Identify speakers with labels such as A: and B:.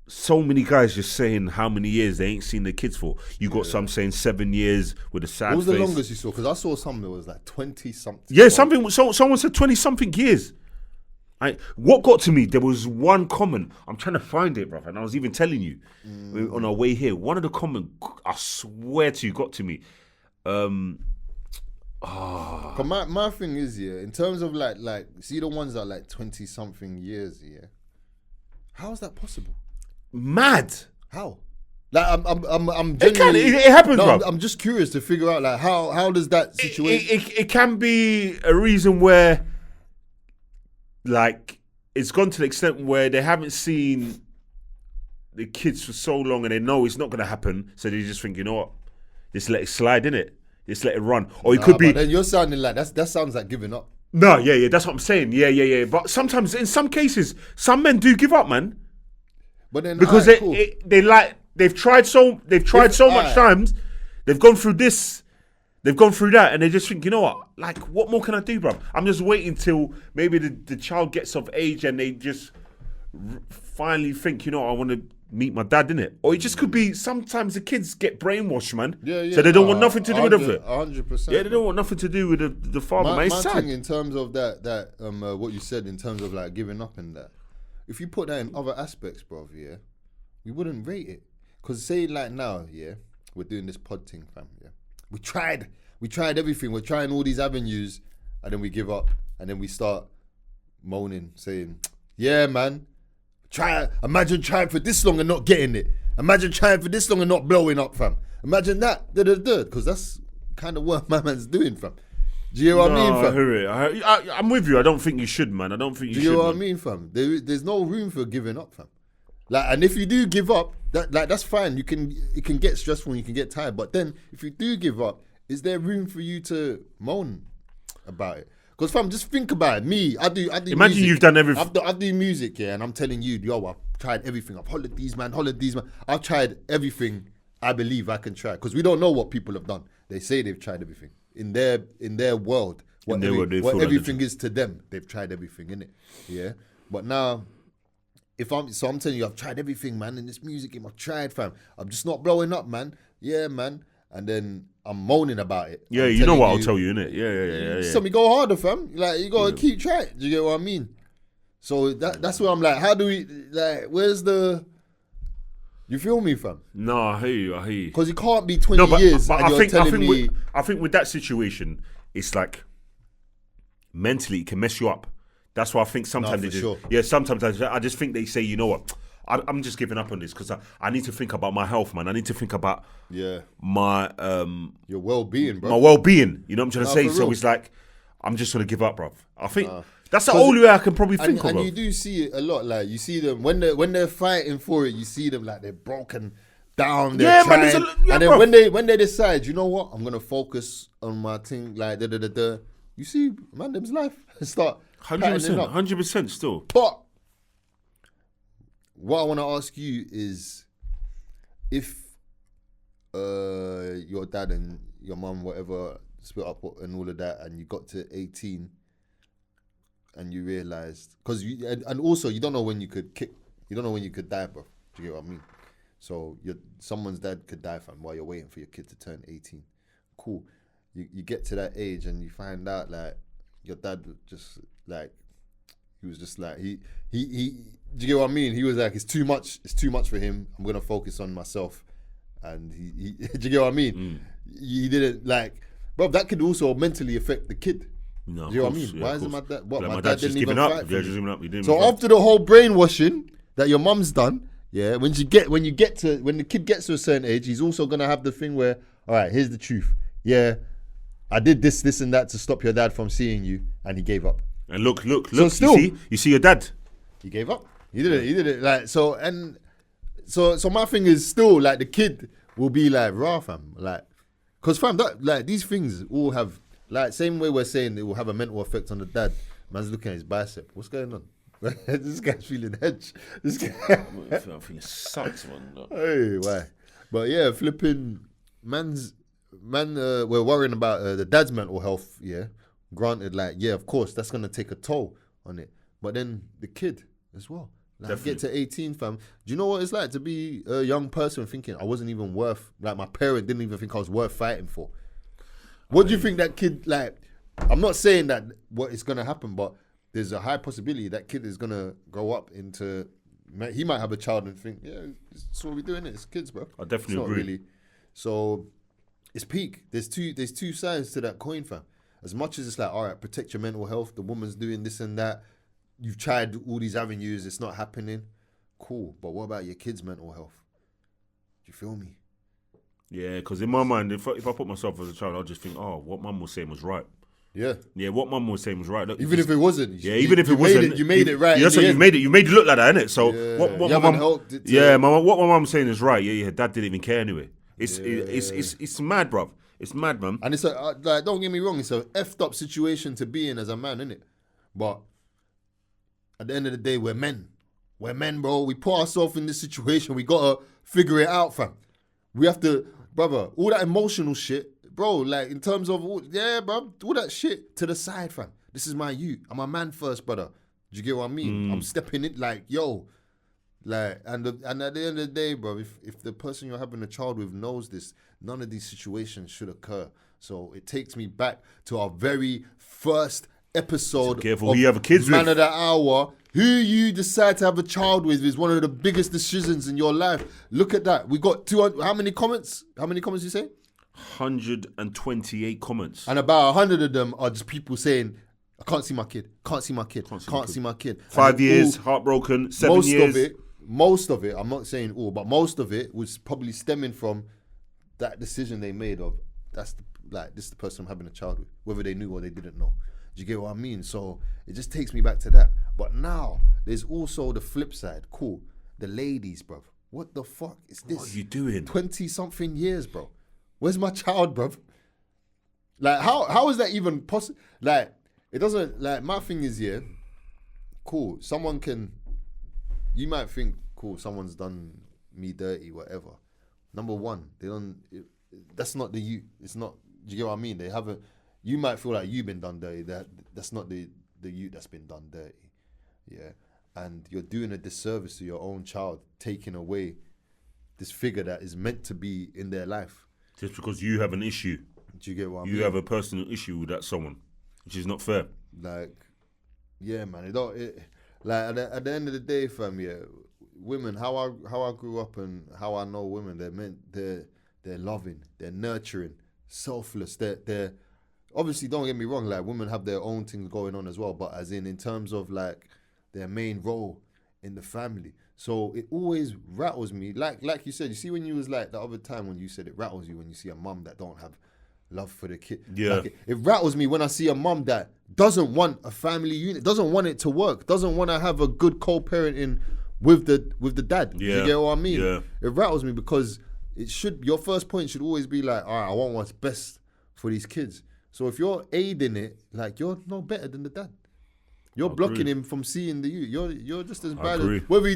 A: so many guys just saying how many years they ain't seen their kids for. You got some saying 7 years with a sad
B: What was
A: face.
B: the longest you saw? Because I saw some that was like 20 something.
A: Yeah, something. Someone said 20 something years. What got to me? There was one comment. I'm trying to find it, brother. And I was even telling you on our way here. One of the comments, I swear to you, got to me.
B: My thing is, yeah, in terms of like see the ones that are like 20 something years, yeah. How is that possible?
A: Mad.
B: How? Like I'm genuinely,
A: it happens, bro.
B: I'm just curious to figure out like how does that situation?
A: It can be a reason where, like, it's gone to the extent where they haven't seen the kids for so long and they know it's not going to happen, so they just think, you know what, just let it slide, innit? Just let it run. Or it could be.
B: But then you're sounding like that sounds like giving up.
A: No, yeah, that's what I'm saying. Yeah. But sometimes, in some cases, some men do give up, man.
B: But then
A: because they've tried so much times, they've gone through this, they've gone through that, and they just think, you know what? Like, what more can I do, bro? I'm just waiting till maybe the child gets of age and they just finally think, you know, I want to meet my dad, innit? Or it just could be sometimes the kids get brainwashed, man.
B: Yeah.
A: So they don't want nothing to do with it.
B: 100%.
A: Yeah, they don't want nothing to do with the father, man. It's sad.
B: Thing in terms of that what you said in terms of like giving up and that, if you put that in other aspects, bro, yeah, we wouldn't rate it. Because say like now, yeah, we're doing this pod thing, fam, yeah. We tried everything. We're trying all these avenues, and then we give up, and then we start moaning, saying, yeah, man, imagine trying for this long and not getting it. Imagine trying for this long and not blowing up, fam. Imagine that, because that's kind of what my man's doing, fam. Do you know what I mean, fam?
A: I hear it. I'm with you. I don't think you should, man. I don't think you should.
B: Do you know what
A: man.
B: I mean, fam? There's no room for giving up, fam. Like, and if you do give up, that's fine. It can get stressful and you can get tired. But then, if you do give up, is there room for you to moan about it? Because, fam, just think about it. Me, I do.
A: Imagine
B: music.
A: you've done everything.
B: I do music, yeah, and I'm telling you, yo, I've tried everything. I've hollered these, man. I've tried everything I believe I can try. Because we don't know what people have done. They say they've tried everything in their world. What everything is to them, they've tried everything, innit? Yeah. But now, I'm telling you, I've tried everything, man. In this music game, I've tried, fam. I'm just not blowing up, man. Yeah, man. And then I'm moaning about it.
A: Yeah, you know what I'll tell you, innit? Yeah.
B: Tell me go harder, fam. Like, you gotta keep trying. Do you get what I mean? So that's where I'm like, how do we, like, where's the, you feel me, fam?
A: No, I hear you.
B: Because it can't be 20 years
A: but
B: and you're telling me.
A: I think with that situation, it's like, mentally, it can mess you up. That's why I think sometimes sometimes I just think they say, you know what, I'm just giving up on this because I need to think about my health, man. I need to think about my
B: your well-being, bro.
A: My well-being. You know what I'm trying to say? So it's like, I'm just gonna give up, bro. I think that's the only way I can probably think of it.
B: And you do see it a lot. Like, you see them when they're fighting for it. You see them like they're broken down. They're trying, and then when they decide, you know what, I'm gonna focus on my thing. Like you see, man, them's life start
A: 100% still.
B: But what I want to ask you is, if your dad and your mum, whatever, split up and all of that, and you got to 18 and you realised, because and also you don't know when you could die, bro. Do you get what I mean? So someone's dad could die, fam, while you're waiting for your kid to turn 18. Cool. You get to that age and you find out like your dad was just like, he was just like, he do you get what I mean? He was like, it's too much for him. I'm gonna focus on myself. And he do you get what I mean? He didn't, like, bro, that could also mentally affect the kid.
A: No,
B: do you know what I mean?
A: Yeah,
B: Why is it my dad? What,
A: like,
B: my dad didn't even fight for me. So after the whole brainwashing that your mum's done, yeah, when the kid gets to a certain age, he's also gonna have the thing where, all right, here's the truth. Yeah, I did this and that to stop your dad from seeing you, and he gave up.
A: And look.
B: So still,
A: you see your dad.
B: He gave up. He did it. Like, so my thing is still like, the kid will be like, raw, fam. Like, cause fam, that, like, these things all have, like, same way we're saying it will have a mental effect on the dad. Man's looking at his bicep. What's going on? This guy's feeling hedge. This guy.
A: I think it sucks, man.
B: Hey, why? But yeah, flipping we're worrying about the dad's mental health. Yeah, granted, like, yeah, of course, that's gonna take a toll on it. But then the kid as well. Like, get to 18, fam. Do you know what it's like to be a young person thinking I wasn't even worth, like my parent didn't even think I was worth fighting for? What do you think that kid, like, I'm not saying that what is going to happen, but there's a high possibility that kid is going to grow up into, he might have a child and think, yeah, that's what we're doing, it's kids, bro.
A: I definitely agree.
B: Really. So it's peak. There's two sides to that coin, fam. As much as it's like, all right, protect your mental health, the woman's doing this and that, you've tried all these avenues, it's not happening. Cool, but what about your kids' mental health? Do you feel me?
A: Yeah, because in my mind, if I put myself as a child, I'll just think, oh, what mum was saying was right.
B: Yeah.
A: Yeah, what mum was saying was right. Look,
B: even if it wasn't.
A: Yeah, even if it wasn't.
B: You made it right.
A: Yeah, so you made it look like that, innit? So
B: yeah.
A: what
B: my mum helped it.
A: What my mum's saying is right. Yeah, dad didn't even care anyway. It's mad, bruv. It's mad, man.
B: And it's like, don't get me wrong, it's a effed up situation to be in as a man, innit? But at the end of the day, we're men. We're men, bro. We put ourselves in this situation. We gotta figure it out, fam. We have to, brother, all that emotional shit, bro, like in terms of, bro, all that shit to the side, fam. This is my youth. I'm a man first, brother. Do you get what I mean? I'm stepping in like, yo. Like, and at the end of the day, bro, if the person you're having a child with knows this, none of these situations should occur. So it takes me back to our very first episode
A: of who you have kids
B: Man
A: with.
B: of the Hour. Who you decide to have a child with is one of the biggest decisions in your life. Look at that. We got 200. How many comments? How many comments you say?
A: 128 comments.
B: And about 100 of them are just people saying, I can't see my kid. Can't see my kid. Can't see my kid.
A: 5 years, heartbroken. 7 years.
B: Most of it, I'm not saying all, but most of it was probably stemming from that decision they made of, this is the person I'm having a child with, whether they knew or they didn't know. Do you get what I mean? So it just takes me back to that. But now, there's also the flip side. Cool. The ladies, bro. What the fuck is this?
A: What are you doing?
B: 20-something years, bro. Where's my child, bro? Like, how is that even possible? Like, it doesn't, like, my thing is, yeah, cool. Someone can, you might think, cool, someone's done me dirty, whatever. Number one, that's not the you. It's not, do you get what I mean? They haven't, you might feel like you've been done dirty. That's not the you that's been done dirty. Yeah. And you're doing a disservice to your own child, taking away this figure that is meant to be in their life.
A: Just because you have an issue.
B: Do you get what I mean?
A: You have a personal issue with that someone, which is not fair.
B: Like, yeah, man. Like at the end of the day, fam, yeah, women, how I grew up and how I know women, they're loving, they're nurturing, selfless. They're obviously, don't get me wrong, like women have their own things going on as well, but as in terms of like their main role in the family. So it always rattles me. Like you said, you see when you was like the other time when you said it rattles you when you see a mum that don't have love for the kid.
A: Yeah.
B: Like it rattles me when I see a mum that doesn't want a family unit, doesn't want it to work, doesn't want to have a good co-parenting with the dad.
A: Yeah.
B: You get what I mean?
A: Yeah.
B: It rattles me because your first point should always be like, all right, I want what's best for these kids. So if you're aiding it, like, you're no better than the dad. You're blocking him from seeing the youth. You're just as bad as whether he